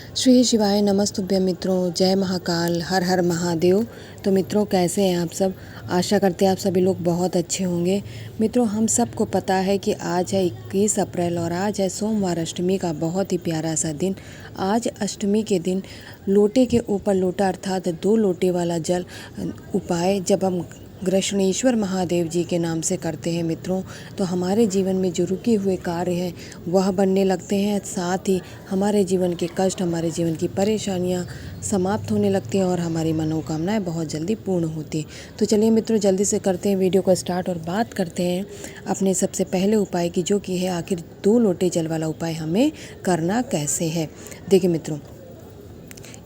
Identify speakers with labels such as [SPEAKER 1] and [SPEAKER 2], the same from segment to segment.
[SPEAKER 1] श्री शिवाय नमस्तुभ्यं मित्रों, जय महाकाल, हर हर महादेव। तो मित्रों, कैसे हैं आप सब? आशा करते हैं आप सभी लोग बहुत अच्छे होंगे। मित्रों, हम सबको पता है कि आज है 21 अप्रैल और आज है सोमवार, अष्टमी का बहुत ही प्यारा सा दिन। आज अष्टमी के दिन लोटे के ऊपर लोटा अर्थात 2 लोटे वाला जल उपाय जब हम गृष्णेश्वर महादेव जी के नाम से करते हैं मित्रों, तो हमारे जीवन में जो रुके हुए कार्य हैं वह बनने लगते हैं। साथ ही हमारे जीवन के कष्ट, हमारे जीवन की परेशानियां समाप्त होने लगती हैं और हमारी मनोकामनाएं बहुत जल्दी पूर्ण होती हैं। तो चलिए मित्रों, जल्दी से करते हैं वीडियो को स्टार्ट और बात करते हैं अपने सबसे पहले उपाय की, जो कि है आखिर 2 लोटे जल वाला उपाय हमें करना कैसे है। देखिए मित्रों,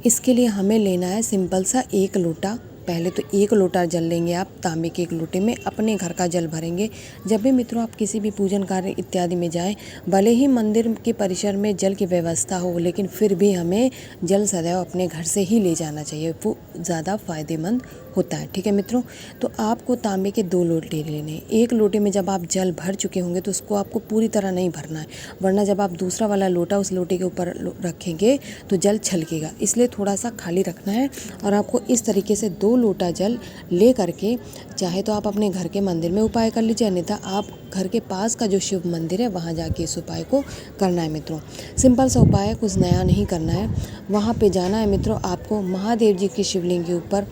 [SPEAKER 1] इसके लिए हमें लेना है सिंपल सा 1 लोटा। पहले तो 1 लोटा जल लेंगे आप, तांबे के 1 लोटे में अपने घर का जल भरेंगे। जब भी मित्रों आप किसी भी पूजन कार्य इत्यादि में जाएं, भले ही मंदिर के परिसर में जल की व्यवस्था हो, लेकिन फिर भी हमें जल सदैव अपने घर से ही ले जाना चाहिए, वो ज़्यादा फायदेमंद होता है। ठीक है मित्रों, तो आपको तांबे के 2 लोटे लेने हैं। 1 लोटे में जब आप जल भर चुके होंगे तो उसको आपको पूरी तरह नहीं भरना है, वरना जब आप दूसरा वाला लोटा उस लोटे के ऊपर रखेंगे तो जल छलकेगा। इसलिए थोड़ा सा खाली रखना है और आपको इस तरीके से 2 लोटा जल ले करके, चाहे तो आप अपने घर के मंदिर में उपाय कर लीजिए, अन्यथा आप घर के पास का जो शिव मंदिर है वहाँ जाके इस उपाय को करना है मित्रों। सिंपल सा उपाय है, कुछ नया नहीं करना है। वहाँ पे जाना है मित्रों आपको, महादेव जी की शिवलिंग के ऊपर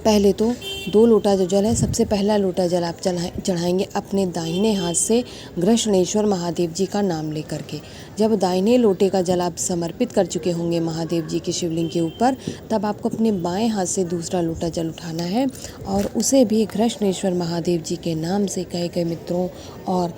[SPEAKER 1] पहले तो 2 लोटा जो जल है, सबसे पहला लोटा जल आप चढ़ाएंगे अपने दाहिने हाथ से गृष्णेश्वर महादेव जी का नाम लेकर के। जब दाहिने लोटे का जल आप समर्पित कर चुके होंगे महादेव जी की शिवलिंग के ऊपर, तब आपको अपने बाएं हाथ से दूसरा लोटा जल उठाना है और उसे भी गृष्णेश्वर महादेव जी के नाम से कह के मित्रों, और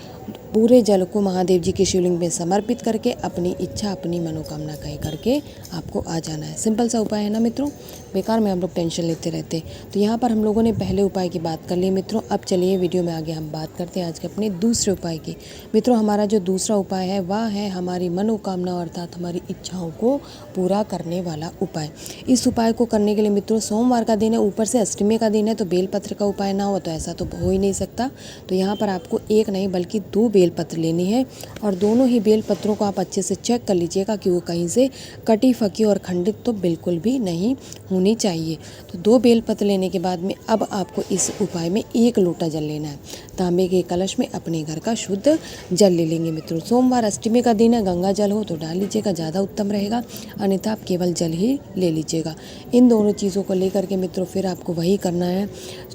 [SPEAKER 1] पूरे जल को महादेव जी की शिवलिंग में समर्पित करके अपनी इच्छा, अपनी मनोकामना कह करके आपको आ जाना है। सिंपल सा उपाय है ना मित्रों, बेकार में हम लोग टेंशन लेते रहते। तो यहाँ पर हम लोगों ने पहले उपाय की बात कर ली मित्रों। अब चलिए वीडियो में आगे हम बात करते हैं आज के अपने दूसरे उपाय की। मित्रों, हमारा जो दूसरा उपाय है वह है हमारी मनोकामना अर्थात हमारी इच्छाओं को पूरा करने वाला उपाय। इस उपाय को करने के लिए मित्रों, सोमवार का दिन है, ऊपर से अष्टमी का दिन है, तो बेलपत्र का उपाय ना हो तो ऐसा तो हो ही नहीं सकता। तो यहाँ पर आपको 1 नहीं बल्कि 2 बेलपत्र लेनी है और दोनों ही बेलपत्रों को आप अच्छे से चेक कर लीजिएगा कि वो कहीं से कटी फकी और खंडित तो बिल्कुल भी नहीं होनी चाहिए। तो 2 बेलपत्र लेने के बाद में अब आपको इस उपाय में 1 लोटा जल लेना है। तांबे के कलश में अपने घर का शुद्ध जल ले लेंगे मित्रों। सोमवार अष्टमी का दिन है, गंगा जल हो तो डाल लीजिएगा, ज़्यादा उत्तम रहेगा, अन्यथा आप केवल जल ही ले लीजिएगा। इन दोनों चीज़ों को लेकर के मित्रों फिर आपको वही करना है।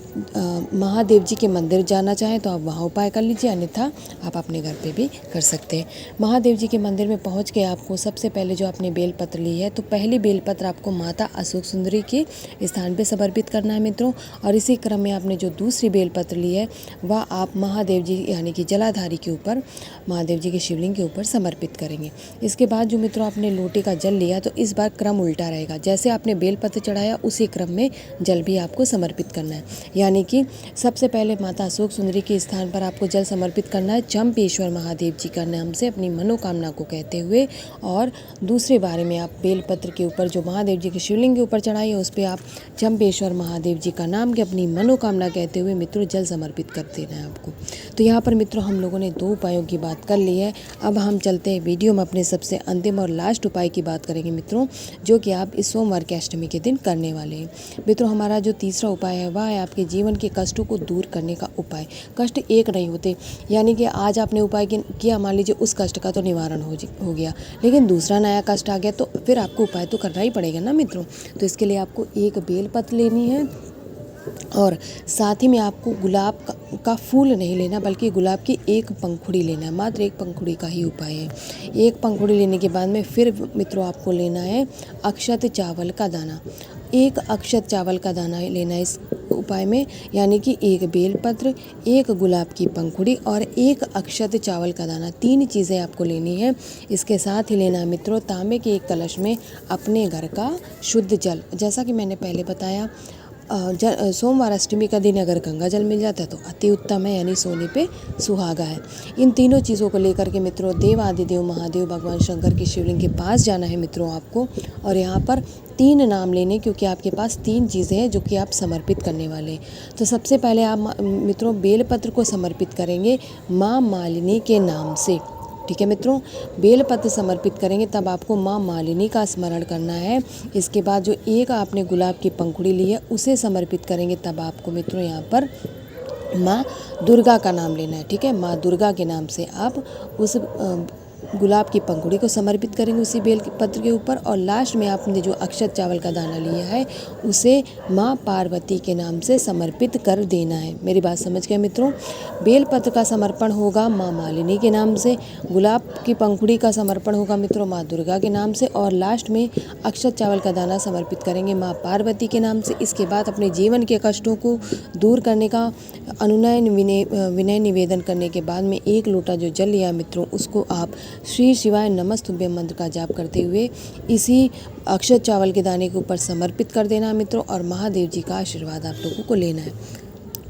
[SPEAKER 1] महादेव जी के मंदिर जाना चाहें तो आप वहाँ उपाय कर लीजिए, अन्यथा आप अपने घर पे भी कर सकते हैं। महादेव जी के मंदिर में पहुँच के आपको सबसे पहले जो आपने बेलपत्र ली है, तो पहली बेलपत्र आपको माता अशोक सुंदरी के स्थान पे समर्पित करना है मित्रों। और इसी क्रम में आपने जो दूसरी बेलपत्र ली है वह आप महादेव जी यानी कि जलाधारी के ऊपर, महादेव जी के शिवलिंग के ऊपर समर्पित करेंगे। इसके बाद जो मित्रों आपने लोटे का जल लिया, तो इस बार क्रम उल्टा रहेगा। जैसे आपने बेलपत्र चढ़ाया उसी क्रम में जल भी आपको समर्पित करना है। यानी कि सबसे पहले माता अशोक सुंदरी के स्थान पर आपको जल समर्पित करना है चंपेश्वर महादेव जी का नाम से अपनी मनोकामना को कहते हुए, और दूसरे बारे में आप बेलपत्र के ऊपर जो महादेव जी के शिवलिंग के ऊपर चढ़ाई है उस पर आप चंपेश्वर महादेव जी का नाम के अपनी मनोकामना कहते हुए मित्रों जल समर्पित कर देना है आपको। तो यहाँ पर मित्रों हम लोगों ने 2 उपायों की बात कर ली है। अब हम चलते हैं वीडियो में अपने सबसे अंतिम और लास्ट उपाय की बात करेंगे मित्रों, जो कि आप इस सोमवार के अष्टमी के दिन करने वाले हैं। मित्रों, हमारा जो तीसरा उपाय है वह है आपके जीवन के कष्टों को दूर करने का उपाय। कष्ट एक नहीं होते, यानी कि आज आपने उपाय किया, मान लीजिए उस कष्ट का तो निवारण हो गया, लेकिन दूसरा नया कष्ट आ गया तो फिर आपको उपाय तो करना ही पड़ेगा ना मित्रों। तो इसके लिए आपको 1 बेलपत्र लेनी है और साथ ही में आपको गुलाब का फूल नहीं लेना, बल्कि गुलाब की 1 पंखुड़ी लेना है। मात्र 1 पंखुड़ी का ही उपाय है। 1 पंखुड़ी लेने के बाद में फिर मित्रों आपको लेना है अक्षत चावल का दाना। 1 अक्षत चावल का दाना लेना है इस उपाय में, यानी कि 1 बेलपत्र, 1 गुलाब की पंखुड़ी और 1 अक्षत चावल का दाना, 3 चीज़ें आपको लेनी है। इसके साथ ही लेना है मित्रों तांबे के 1 कलश में अपने घर का शुद्ध जल। जैसा कि मैंने पहले बताया, सोमवार अष्टमी का दिन अगर गंगा जल मिल जाता है तो अति उत्तम है, यानी सोने पे सुहागा है। इन तीनों चीज़ों को लेकर के मित्रों देवादिदेव महादेव भगवान शंकर की शिवलिंग के पास जाना है मित्रों आपको, और यहाँ पर 3 नाम लेने, क्योंकि आपके पास 3 चीज़ें हैं जो कि आप समर्पित करने वाले हैं। तो सबसे पहले आप मित्रों बेलपत्र को समर्पित करेंगे माँ मालिनी के नाम से। ठीक है मित्रों, बेलपत्र समर्पित करेंगे तब आपको माँ मालिनी का स्मरण करना है। इसके बाद जो एक आपने गुलाब की पंखुड़ी ली है उसे समर्पित करेंगे तब आपको मित्रों यहाँ पर माँ दुर्गा का नाम लेना है। ठीक है, माँ दुर्गा के नाम से आप उस गुलाब की पंखुड़ी को समर्पित करेंगे उसी बेल के पत्र के ऊपर। और लास्ट में आपने जो अक्षत चावल का दाना लिया है उसे माँ पार्वती के नाम से समर्पित कर देना है। मेरी बात समझ गए मित्रों। बेल पत्र का समर्पण होगा माँ मालिनी के नाम से, गुलाब की पंखुड़ी का समर्पण होगा मित्रों माँ दुर्गा के नाम से, और लास्ट में अक्षत चावल का दाना समर्पित करेंगे माँ पार्वती के नाम से। इसके बाद अपने जीवन के कष्टों को दूर करने का अनुनय विनय निवेदन करने के बाद में 1 लोटा जो जल लिया मित्रों उसको आप श्री शिवाय नमस्तुभ्यम मंत्र का जाप करते हुए इसी अक्षत चावल के दाने के ऊपर समर्पित कर देना मित्रों, और महादेव जी का आशीर्वाद आप लोगों को लेना है।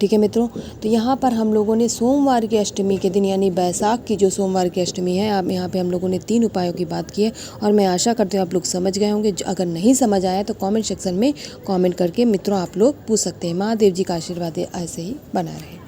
[SPEAKER 1] ठीक है मित्रों, तो यहाँ पर हम लोगों ने सोमवार की अष्टमी के दिन यानी बैसाख की जो सोमवार की अष्टमी है, आप यहाँ पे हम लोगों ने 3 उपायों की बात की है और मैं आशा करती हूँ आप लोग समझ गए होंगे। अगर नहीं समझ आया तो कमेंट सेक्शन में कमेंट करके मित्रों आप लोग पूछ सकते हैं। महादेव जी का आशीर्वाद ऐसे ही बना रहे।